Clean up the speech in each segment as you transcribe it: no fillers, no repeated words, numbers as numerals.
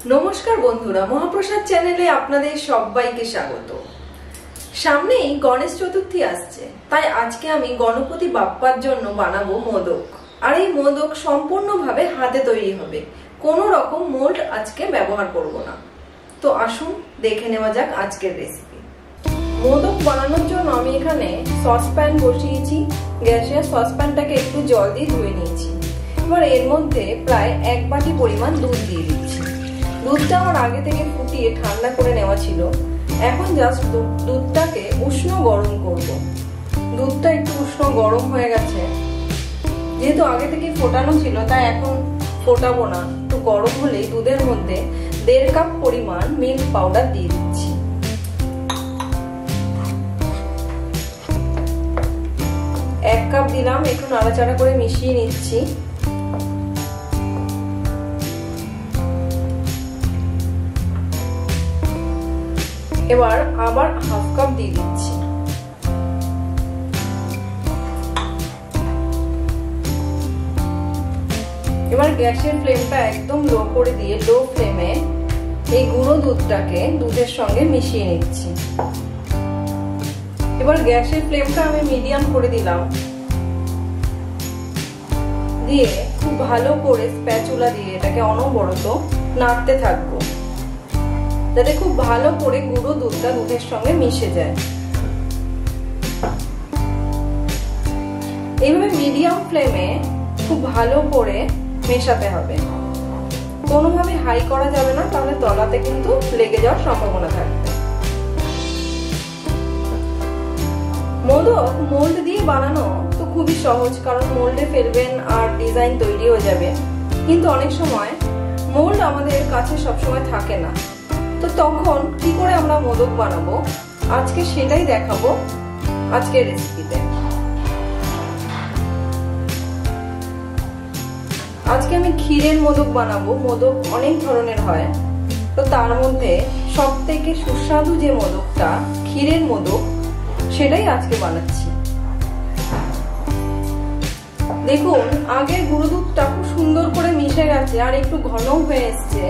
নমস্কার বন্ধুরা, মহাপ্রসাদ চ্যানেলে আপনাদের সবাইকে স্বাগত। সামনেই গণেশ চতুর্থী আসছে, তাই আজকে আমি গণপতি বাপ্পার জন্য বানাবো মোদক। আর এই মোদক সম্পূর্ণভাবে হাতে তৈরি হবে, কোনো রকম মোল্ড আজকে ব্যবহার করব না। তো আসুন দেখে নেওয়া যাক আজকের রেসিপি। মোদক বানানোর জন্য আমি এখানে সসপ্যান বসিয়েছি গ্যাসে। সসপ্যানটাকে একটু জল দিয়ে ধুয়ে নিয়েছি। এবার এর মধ্যে প্রায় 1 বাটি পরিমাণ দুধ দিয়ে দিচ্ছি। দুধটা আমার আগে থেকে ফুটিয়ে ঠান্ডা করে নেওয়া ছিল। এখন জাস্ট দুধটাকে উষ্ণ গরম করব। দুধটা একটু উষ্ণ গরম হয়ে গেছে, যেহেতু আগে থেকে ফোটানো ছিল তাই এখন ফোটাবো না। একটু গরম হলেই দুধের মধ্যে 1.5 কাপ পরিমাণ মিল্ক পাউডার দিয়ে দিচ্ছি। এক কাপ দিলাম, একটু নাড়াচাড়া করে মিশিয়ে নিচ্ছি। এবার আবার 1/2 কাপ দিয়ে দিচ্ছি। এবার গ্যাসের ফ্লেমটা একদম লো করে দিয়ে লো ফ্লেমে এই গুঁড়ো দুধটাকে দুধের সঙ্গে মিশিয়ে নিচ্ছি। এবার গ্যাসের ফ্লেমটা আমি মিডিয়াম করে দিলাম, দিয়ে খুব ভালো করে স্প্যাচুলা দিয়ে এটাকে অনবরত নাড়তে থাকবো, যাতে খুব ভালো করে গুঁড়ো দুধটা দুধের সঙ্গে মিশে যায়। এইভাবে মিডিয়াম ফ্লেমে খুব ভালো করে মেশাতে হবে, কোনোভাবে হাই করা যাবে না, তাহলে তলাতে কিন্তু লেগে যাওয়ার সম্ভাবনা থাকবে। মোদক মোল্ড দিয়ে বানানো তো খুবই সহজ, কারণ মোল্ডে ফেলবেন আর ডিজাইন তৈরি হয়ে যাবে। কিন্তু অনেক সময় মোল্ড আমাদের কাছে সবসময় থাকে না, তো তখন কি করে আমরা মোদক বানাবো আজকে সেটাই দেখাবো আজকের রেসিপিতে। আজকে আমি ক্ষীরের মোদক বানাবো। মোদক অনেক ধরনের হয়, তো তার মধ্যে সবথেকে সুস্বাদু যে মোদকটা ক্ষীরের মোদক, সেটাই আজকে বানাচ্ছি। দেখুন, আগের গুঁড়ো দুধটা খুব সুন্দর করে মিশে গেছে আর একটু ঘন হয়ে এসছে।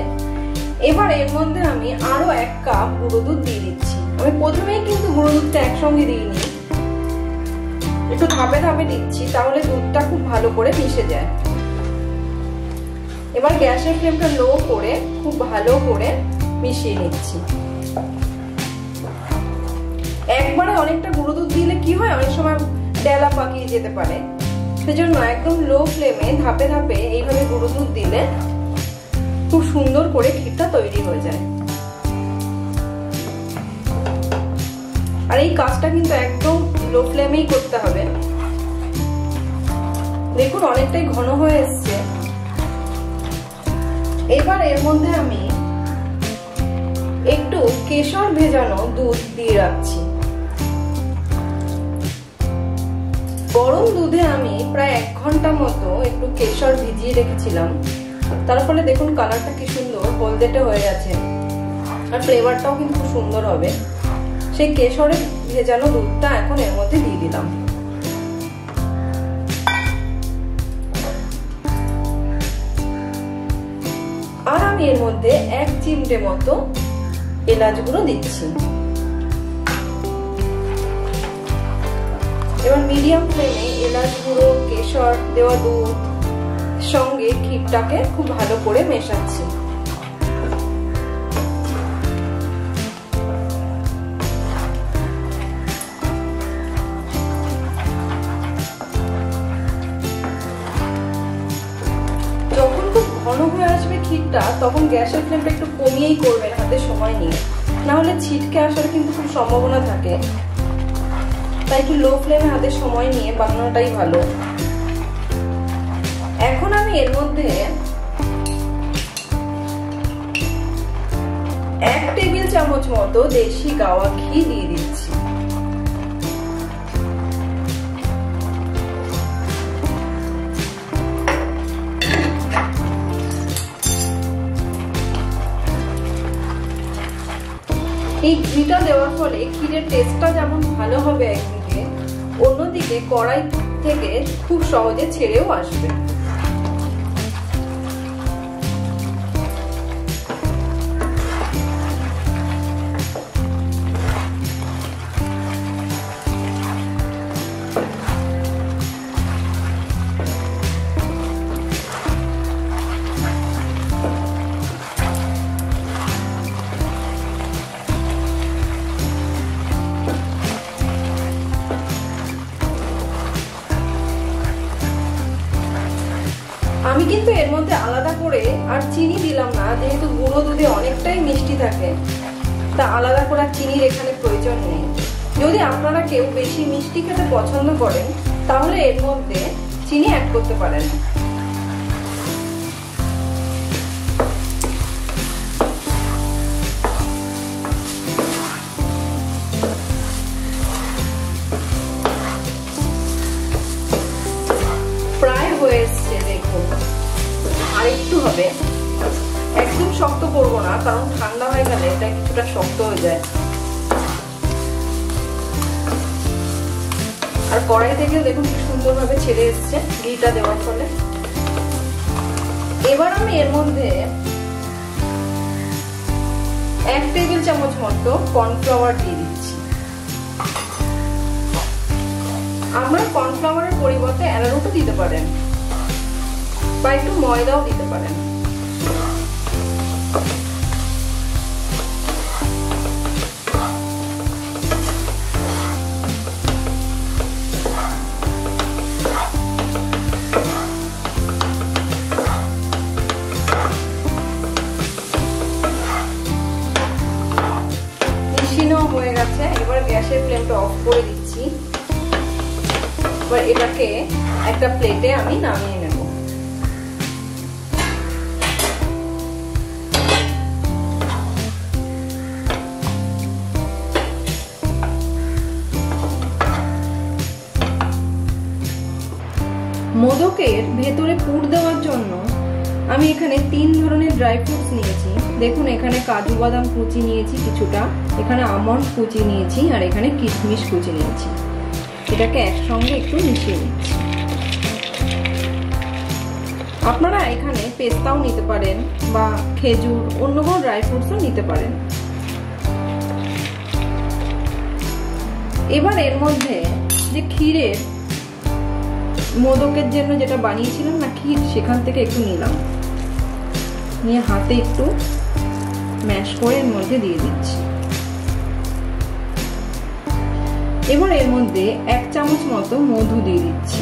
এবার এর মধ্যে আমি আরো 1 কাপ গুঁড়ো দুধ দিয়ে দিচ্ছি। আমি প্রথমেই কিন্তু গুঁড়ো দুধটা একসঙ্গে দিইনি, একটু ধাপে ধাপে দিচ্ছি, তাহলে দুধটা খুব ভালো করে মিশে যায়। এবার গ্যাসের ফ্লেমটা লো করে খুব ভালো করে মিশিয়ে নিচ্ছি। একবারে অনেকটা গুঁড়ো দুধ দিলে কি হয়, অনেক সময় ডেলা পাকিয়ে যেতে পারে। সেজন্য একদম লো ফ্লেমে ধাপে ধাপে এইভাবে গুঁড়ো দুধ দিলে খুব সুন্দর করে ক্ষীরটা তৈরি হয়ে যায়। আর এই কাজটা কিন্তু একদম লো ফ্লেমেই করতে হবে। দেখুন, অনেকটাই ঘন হয়ে এসছে। এবার এর মধ্যে আমি একটু কেশর ভেজানো দুধ দিয়ে রাখছি। গরম দুধে আমি প্রায় 1 ঘন্টা মতো একটু কেশর ভিজিয়ে রেখেছিলাম। তার ফলে দেখুন কালারটা কি সুন্দর হলদেটে হয়ে গেছে, আর ফ্লেভারটাও কিন্তু খুব সুন্দর হবে। সেই কেশরের ভেজানো দুধটা এখন এর মধ্যে দিয়ে দিলাম। আর আমি এর মধ্যে 1 চিমটে মতো এলাচ গুঁড়ো দিচ্ছি। এবার মিডিয়াম ফ্লেমে এলাচ গুঁড়ো, কেশর দেওয়া দুধ সঙ্গে ক্ষীরটাকে খুব ভালো করে মেশাচ্ছি। যখন খুব ঘন হয়ে আসবে ক্ষীরটা, তখন গ্যাসের ফ্লেমটা একটু কমিয়েই করবেন হাতে সময় নিয়ে, না হলে ছিটকে আসার কিন্তু খুব সম্ভাবনা থাকে। তাই একটু লো ফ্লেমে হাতে সময় নিয়ে বানানোটাই ভালো। এখন আমি এর মধ্যে 1 টেবিল চামচ মতো দেশি গাওয়া ঘি দিয়ে দিচ্ছি। এই ঘিটা দেওয়ার ফলে ক্ষীরের টেস্টটা যেমন ভালো হবে একদিকে, অন্যদিকে কড়াই থেকে খুব সহজে ছেড়েও আসবে। করে আর চিনি দিলাম না, যেহেতু গুঁড়ো দুধে অনেকটাই মিষ্টি থাকে, তা আলাদা করে চিনির এখানে প্রয়োজন নেই। যদি আপনারা কেউ বেশি মিষ্টি খেতে পছন্দ করেন তাহলে এর মধ্যে চিনি অ্যাড করতে পারেন। প্রায় হয়ে এসছে, দেখুন আর একটু হবে। একদম শক্ত করবো না, কারণ ঠান্ডা হয়ে গেলে এটা কিছুটা শক্ত হয়ে যায়। আর কড়াই থেকে দেখুন কি সুন্দরভাবে ছেড়ে এসছে ঘিটা দেওয়ার ফলে। এবার আমি এর মধ্যে 1 টেবিল চামচ মতো কর্নফ্লাওয়ার দিয়ে দিচ্ছি। আমরা কর্নফ্লাওয়ারের পরিবর্তে অ্যারারুটও দিতে পারেন বা একটু ময়দাও দিতে পারেন। হয়ে গেছে, এবার গ্যাসের ফ্লেমটা অফ করে দিচ্ছি। এবার এটাকে একটা প্লেটে আমি নামিয়ে নেব। মোদকের ভেতরে পুর দেওয়ার জন্য আমি এখানে 3 ধরনের ড্রাই ফ্রুটস নিয়েছি। দেখুন এখানে কাজু বাদাম কুচি নিয়েছি কিছুটা, এখানে আমন্ড কুচি নিয়েছি, আর এখানে কিশমিশ কুচি নিয়েছি। এটাকে একসঙ্গে একটু মিশিয়ে নিচ্ছি। আপনারা এখানে পেস্তাও নিতে পারেন বা খেজুর, অন্য কোনো ড্রাই ফ্রুটসও নিতে পারেন। এবার এর মধ্যে যে ক্ষীরের মোদকের জন্য যেটা বানিয়েছিলাম না ক্ষীর, সেখান থেকে একটু নিলাম, নিয়ে হাতে একটু ম্যাশ করে এর মধ্যে দিয়ে দিচ্ছি। এবার এর মধ্যে 1 চামচ মতো মধু দিয়ে দিচ্ছি।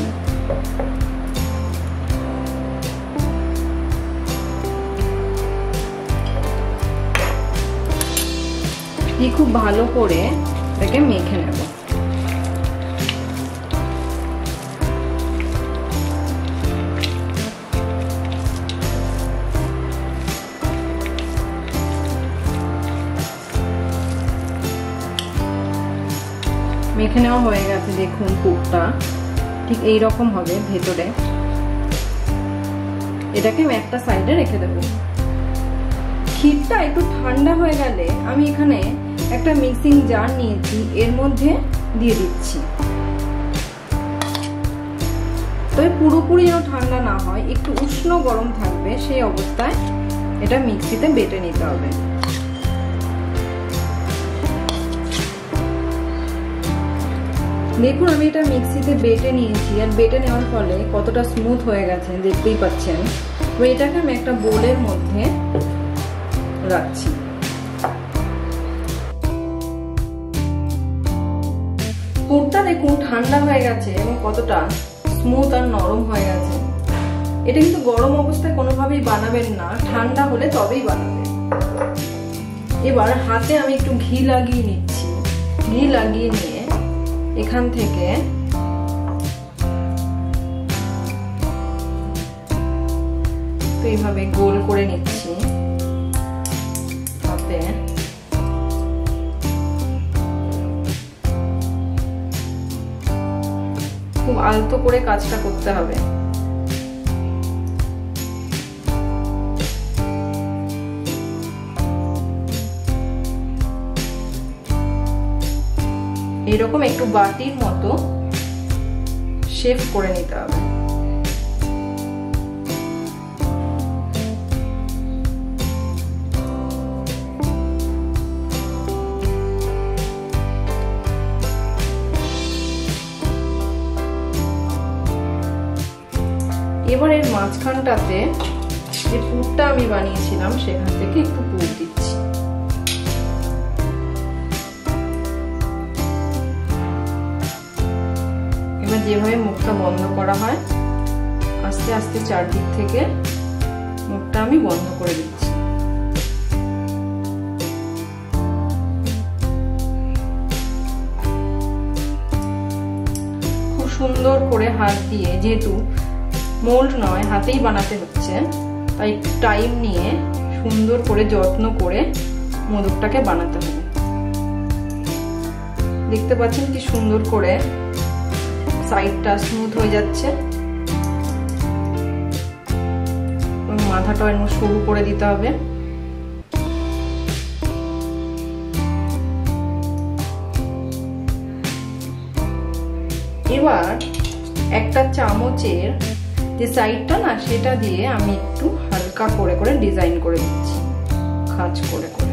দিয়ে খুব ভালো করে এটাকে মেখে নেব। মেখে নেওয়া হয়ে গেছে, দেখুন পুরটা ঠিক এইরকম হবে ভেতরে। এটাকে আমি একটা সাইডে রেখে দেব। ক্ষীরটা একটু ঠান্ডা হয়ে গেলে আমি এখানে একটা মিক্সিং জার নিয়েছি, এর মধ্যে দিয়ে দিচ্ছি। তবে পুরোপুরি যেন ঠান্ডা না হয়, একটু উষ্ণ গরম থাকবে, সেই অবস্থায় এটা মিক্সিতে বেটে নিতে হবে। দেখুন আমি এটা মিক্সিতে বেটে নিয়েছি, আর বেটে নেওয়ার ফলে কতটা স্মুথ হয়ে গেছে দেখতেই পাচ্ছেন। তো এটাকে আমি একটা বোলের মধ্যে রাখছি। পুরটা দেখুন ঠান্ডা হয়ে গেছে এবং কতটা স্মুথ আর নরম হয়ে গেছে। এটা কিন্তু গরম অবস্থায় কোনোভাবেই বানাবেন না, ঠান্ডা হলে তবেই বানাবেন। এবার হাতে আমি একটু ঘি লাগিয়ে নিচ্ছি। ঘি লাগিয়ে নিয়ে এখান থেকে এইভাবে গোল করে নিচ্ছি হাতে। খুব আলতো করে কাজটা করতে হবে। এরকম একটু বাটির মতো শেপ করে নিতে হবে। এবার এর মাঝখানটাতে যে পুরটা আমি বানিয়েছিলাম সেখান থেকে একটু পুর দিচ্ছি। এবার যেভাবে মুখটা বন্ধ করা হয়, আস্তে আস্তে চারদিক থেকে মুখটা ঢাকনাটা আমি বন্ধ করে দিচ্ছি। খুব সুন্দর করে হাত দিয়ে, যেহেতু মোল্ড নয় হাতেই বানাতে হচ্ছে, তাই টাইম নিয়ে সুন্দর করে যত্ন করে মোদকটাকে বানাতে হবে। দেখতে পাচ্ছেন কি সুন্দর করে সাইডটা স্মুথ হয়ে যাচ্ছে, মাথাটা একটু সরু করে দিতে হবে। এবার একটা চামচের যে সাইডটা না, সেটা দিয়ে আমি একটু হালকা করে করে ডিজাইন করে দিচ্ছি, খাঁজ করে করে।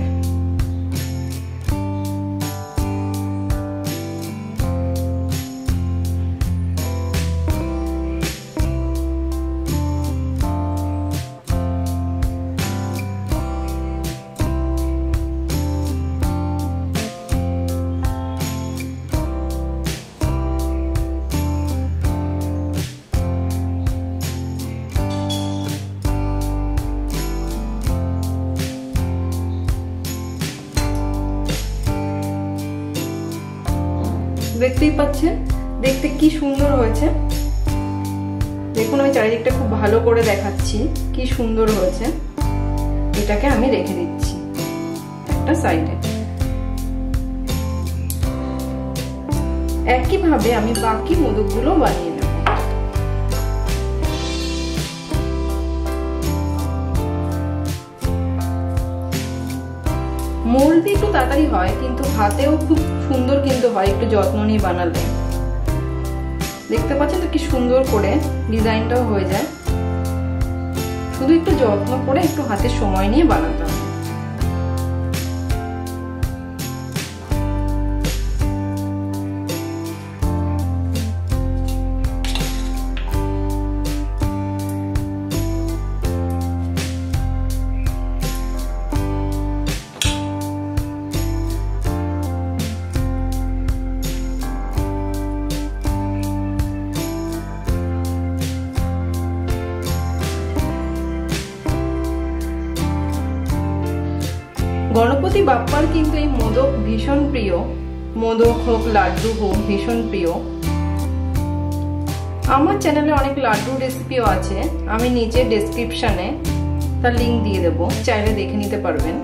দেখতেই পাচ্ছেন দেখতে কি সুন্দর হয়েছে। দেখুন আমি চারিদিকটা খুব ভালো করে দেখাচ্ছি, কি সুন্দর হয়েছে। এটাকে আমি রেখে দিচ্ছি একটা সাইডে। একইভাবে আমি বাকি মোদকগুলো বানিয়ে নেব। মোল্ড দিয়ে একটু তাড়াতাড়ি হয়, কিন্তু হাতেও খুব সুন্দর কিন্তু হয় একটু যত্ন নিয়ে বানালে। দেখতে পাচ্ছেন তো কি সুন্দর করে ডিজাইনটাও হয়ে যায়, শুধু একটু যত্ন করে একটু হাতে সময় নিয়ে বানাতে হবে। গণপতি বাপ্পার কিন্তু এই মোদক ভীষণ প্রিয়, মোদক হোক লাড্ডু হোক ভীষণ প্রিয়। আমার চ্যানেলে অনেক লাড্ডুর রেসিপিও আছে, আমি নিচে ডেসক্রিপশনে তার লিঙ্ক দিয়ে দেবো, চাইলে দেখে নিতে পারবেন।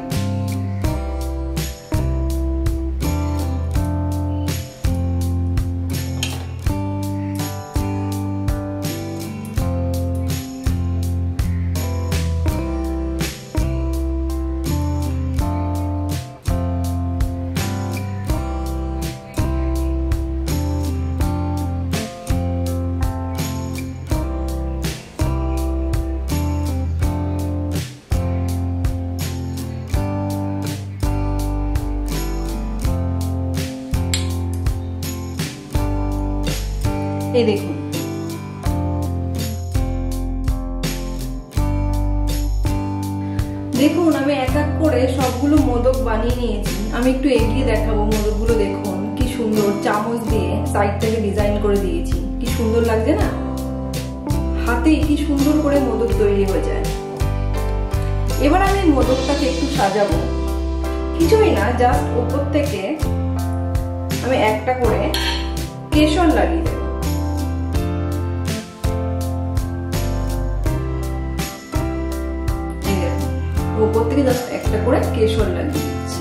এই দেখুন দেখুন আমি এক এক করে সবগুলো মোদক বানিয়ে নিয়েছি। আমি একটু এগিয়ে দেখাবো মোদকগুলো। দেখুন কি সুন্দর চামচ দিয়ে সাইডটাকে ডিজাইন করে দিয়েছি, কি সুন্দর লাগছে না? হাতে কি সুন্দর করে মোদক তৈরি হয়ে যায়। এবার আমি মোদকটাকে একটু সাজাবো, কিছুই না, জাস্ট উপর থেকে আমি একটা করে কেশর লাগিয়ে দেবো। উপর থেকে জাস্ট একটা করে কেশর লাগিয়ে দিচ্ছি।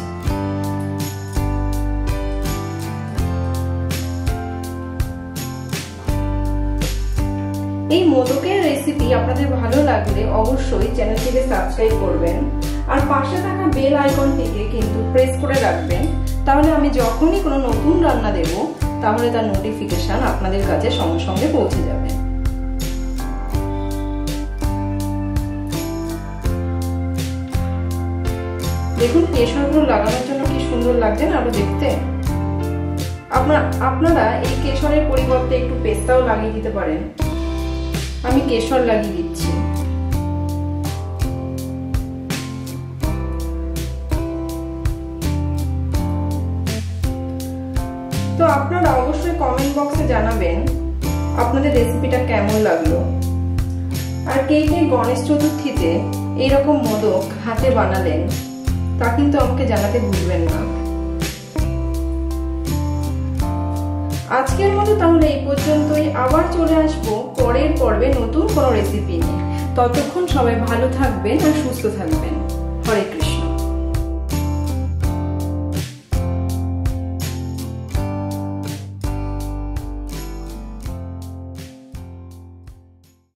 এই মোদকের রেসিপি আপনাদের ভালো লাগলে অবশ্যই চ্যানেলটিকে সাবস্ক্রাইব করবেন, আর পাশে থাকা বেল আইকনটিকে কিন্তু প্রেস করে রাখবেন, তাহলে আমি যখনই কোনো নতুন রান্না দেব তাহলে তার নোটিফিকেশন আপনাদের কাছে সঙ্গে সঙ্গে পৌঁছে যাবে। দেখুন কেশরগুলো লাগানোর জন্য কি সুন্দর লাগছে না আরো দেখতে। আপনারা এই কেশরের পরিবর্তে একটু পেস্তাও লাগিয়ে দিতে পারেন। আমি কেশর লাগিয়ে দিচ্ছি। তো আপনারা অবশ্যই কমেন্ট বক্সে জানাবেন আপনাদের রেসিপিটা কেমন লাগলো, আর কে কে গণেশ চতুর্থীতে এইরকম মোদক হাতে বানালেন তা কিন্তু আমাকে জানাতে ভুলবেন না। আজকের মতো তাহলে এই পর্যন্তই। আবার চলে আসবো পরের পর্বে নতুন কোনো রেসিপি নিয়ে। ততক্ষণ সবাই ভালো থাকবেন আর সুস্থ থাকবেন। হরে কৃষ্ণ।